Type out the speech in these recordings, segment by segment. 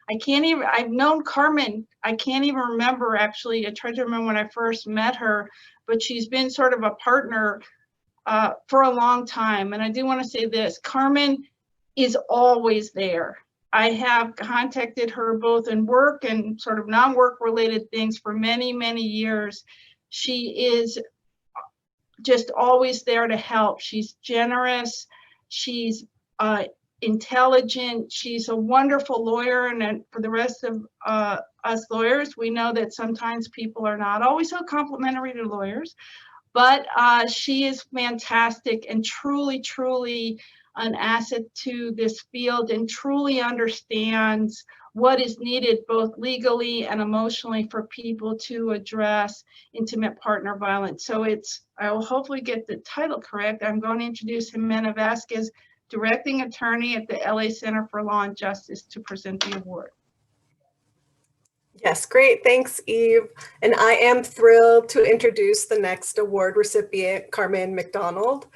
I've known Carmen, I can't even remember actually, I tried to remember when I first met her, but she's been sort of a partner for a long time. And I do want to say this, Carmen is always there. I have contacted her both in work and sort of non-work related things for many, many years. She is just always there to help. She's generous. She's intelligent. She's a wonderful lawyer. And for the rest of us lawyers, we know that sometimes people are not always so complimentary to lawyers, but she is fantastic and truly, truly an asset to this field and truly understands what is needed both legally and emotionally for people to address intimate partner violence. So I will hopefully get the title correct. I'm going to introduce Jimena Vasquez, Directing Attorney at the LA Center for Law and Justice, to present the award. Yes, great. Thanks, Eve. And I am thrilled to introduce the next award recipient, Carmen McDonald.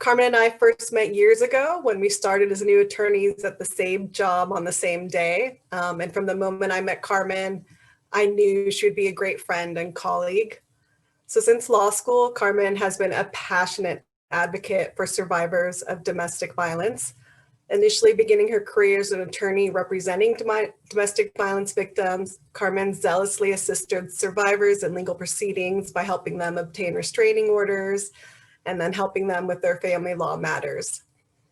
Carmen and I first met years ago when we started as new attorneys at the same job on the same day. And from the moment I met Carmen, I knew she would be a great friend and colleague. So since law school, Carmen has been a passionate advocate for survivors of domestic violence. Initially beginning her career as an attorney representing domestic violence victims, Carmen zealously assisted survivors in legal proceedings by helping them obtain restraining orders and then helping them with their family law matters.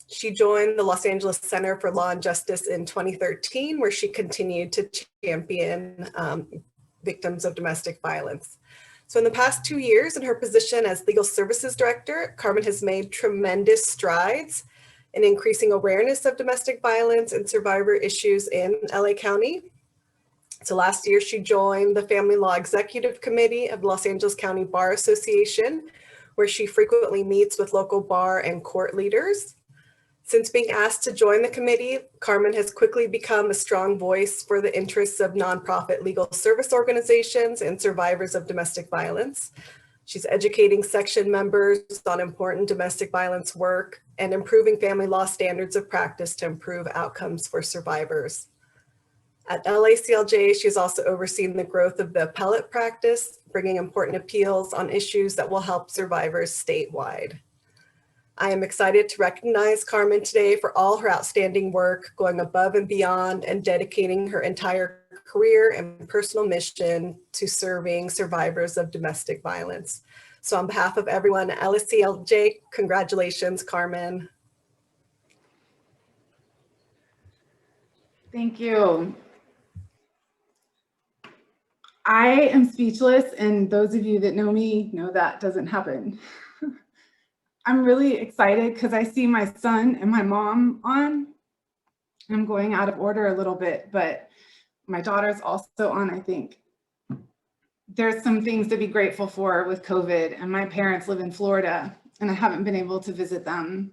She joined the Los Angeles Center for Law and Justice in 2013, where she continued to champion victims of domestic violence. So in the past 2 years in her position as Legal Services Director, Carmen has made tremendous strides in increasing awareness of domestic violence and survivor issues in LA County. So last year, she joined the Family Law Executive Committee of Los Angeles County Bar Association, where she frequently meets with local bar and court leaders. Since being asked to join the committee, Carmen has quickly become a strong voice for the interests of nonprofit legal service organizations and survivors of domestic violence. She's educating section members on important domestic violence work and improving family law standards of practice to improve outcomes for survivors. At LACLJ, she's also overseen the growth of the appellate practice, bringing important appeals on issues that will help survivors statewide. I am excited to recognize Carmen today for all her outstanding work, going above and beyond and dedicating her entire career and personal mission to serving survivors of domestic violence. So on behalf of everyone at LACLJ, congratulations, Carmen. Thank you. I am speechless, and those of you that know me know that doesn't happen. I'm really excited because I see my son and my mom on. I'm going out of order a little bit, but my daughter's also on, I think. There's some things to be grateful for with COVID, and my parents live in Florida, and I haven't been able to visit them.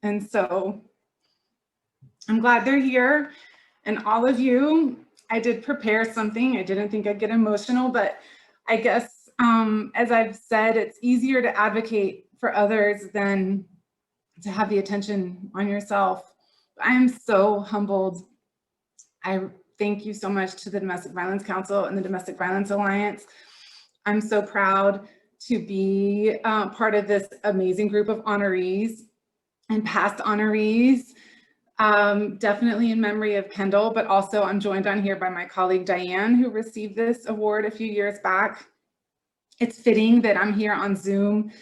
And so I'm glad they're here. And all of you, I did prepare something. I didn't think I'd get emotional, but I guess, as I've said, it's easier to advocate for others than to have the attention on yourself. I am so humbled. I thank you so much to the Domestic Violence Council and the Domestic Violence Alliance. I'm so proud to be part of this amazing group of honorees and past honorees. Definitely in memory of Kendall, but also I'm joined on here by my colleague Diane, who received this award a few years back. It's fitting that I'm here on Zoom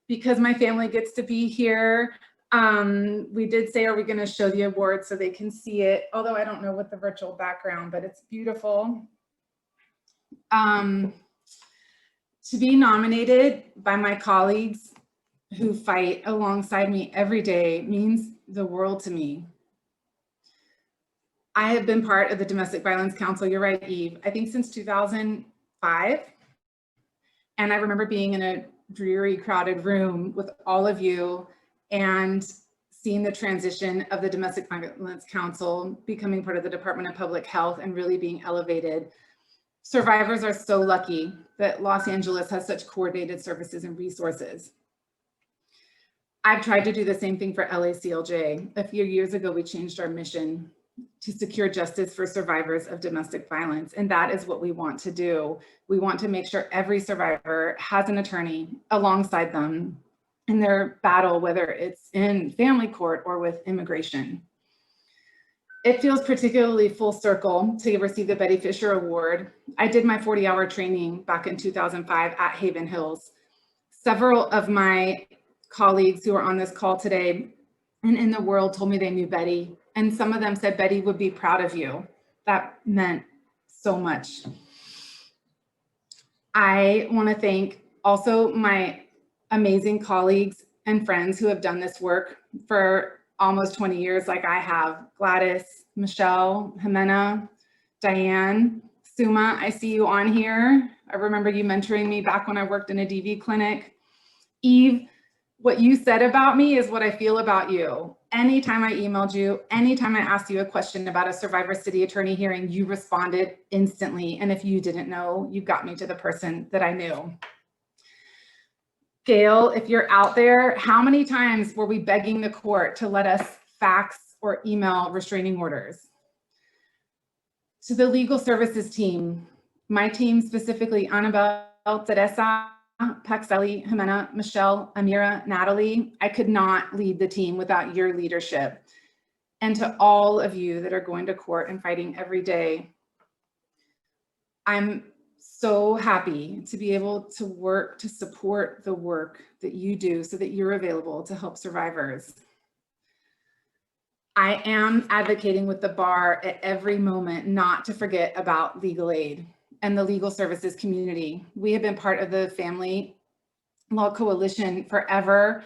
because my family gets to be here. We did say, are we going to show the award so they can see it? Although I don't know what the virtual background, but it's beautiful. To be nominated by my colleagues who fight alongside me every day means the world to me. I have been part of the Domestic Violence Council, you're right, Eve, I think since 2005. And I remember being in a dreary, crowded room with all of you and seeing the transition of the Domestic Violence Council becoming part of the Department of Public Health and really being elevated. Survivors are so lucky that Los Angeles has such coordinated services and resources. I've tried to do the same thing for LACLJ. A few years ago, we changed our mission to secure justice for survivors of domestic violence. And that is what we want to do. We want to make sure every survivor has an attorney alongside them in their battle, whether it's in family court or with immigration. It feels particularly full circle to receive the Betty Fisher Award. I did my 40-hour training back in 2005 at Haven Hills. Several of my colleagues who are on this call today and in the world told me they knew Betty. And some of them said, Betty would be proud of you. That meant so much. I want to thank also my amazing colleagues and friends who have done this work for almost 20 years like I have. Gladys, Michelle, Jimena, Diane, Suma, I see you on here. I remember you mentoring me back when I worked in a DV clinic. Eve, what you said about me is what I feel about you. Anytime I emailed you, anytime I asked you a question about a Survivor City Attorney hearing, you responded instantly. And if you didn't know, you got me to the person that I knew. Gail, if you're out there, how many times were we begging the court to let us fax or email restraining orders? To the legal services team, my team specifically, Annabelle, Teresa, Paxelli, Jimena, Michelle, Amira, Natalie, I could not lead the team without your leadership. And to all of you that are going to court and fighting every day, I'm so happy to be able to work to support the work that you do so that you're available to help survivors. I am advocating with the bar at every moment not to forget about legal aid and the legal services community. We have been part of the Family Law Coalition forever,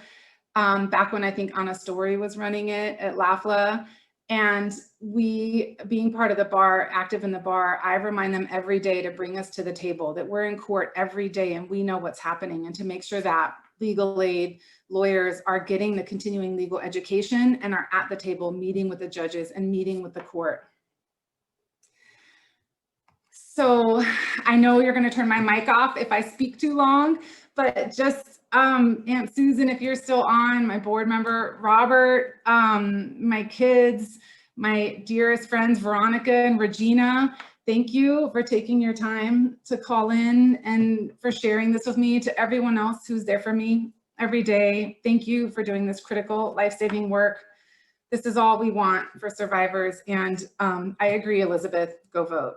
back when I think Anna Story was running it at LACLJ. And we, being part of the bar, active in the bar, I remind them every day to bring us to the table, that we're in court every day and we know what's happening, and to make sure that legal aid lawyers are getting the continuing legal education and are at the table meeting with the judges and meeting with the court. So I know you're going to turn my mic off if I speak too long, but just Aunt Susan, if you're still on, my board member, Robert, my kids, my dearest friends, Veronica and Regina, thank you for taking your time to call in and for sharing this with me. To everyone else who's there for me every day, thank you for doing this critical life-saving work. This is all we want for survivors. And I agree, Elizabeth, go vote.